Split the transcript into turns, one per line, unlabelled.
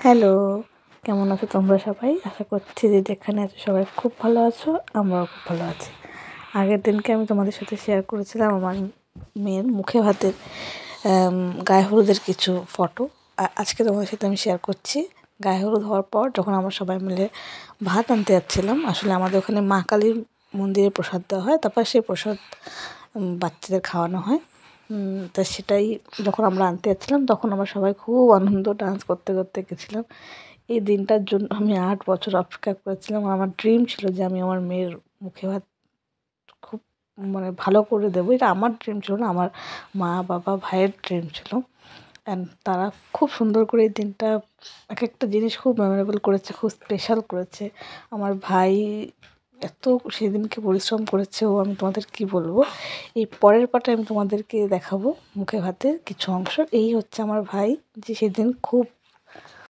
Hello, কেমন আছো তোমরা সবাই? আশা করছি যে যেখানে আছো সবাই খুব ভালো আছো, আমরাও খুব ভালো আছি। আগের দিনকে আমি তোমাদের সাথে শেয়ার করেছিলাম আমার মেয়ের মুখে ভাতের গায়ে হলুদের কিছু ফটো। আজকে তোমাদের সাথে আমি শেয়ার করছি গায়ে হলুদ হওয়ার পর যখন আমরা সবাই মিলে ভাত আনতে যাচ্ছিলাম। আসলে আমাদের ওখানে মা কালীর মন্দিরে প্রসাদ দেওয়া হয়, তারপর সেই প্রসাদ বাচ্চাদের খাওয়ানো হয়। তা সেটাই যখন আমরা আনতে যাচ্ছিলাম তখন আমরা সবাই খুব আনন্দ ডান্স করতে করতে গেছিলাম। এই দিনটার জন্য আমি ৮ বছর অপেক্ষা করেছিলাম। আমার ড্রিম ছিল যে আমি আমার মেয়ের মুখে ভাত খুব ভালো করে দেবো। এটা আমার ড্রিম ছিল না, আমার মা, বাবা, ভাইয়ের ড্রিম ছিল। অ্যান্ড তারা খুব সুন্দর করে এই দিনটা একেকটা জিনিস খুব মেমোরেবল করেছে, খুব স্পেশাল করেছে। আমার ভাই এত সেদিনকে পরিশ্রম করেছে, আমি তোমাদের কি বলবো। এই পরের পার্টে আমি তোমাদেরকে দেখাবো মুখে ভাতের কিছু অংশ। এই হচ্ছে আমার ভাই, যে সেদিন খুব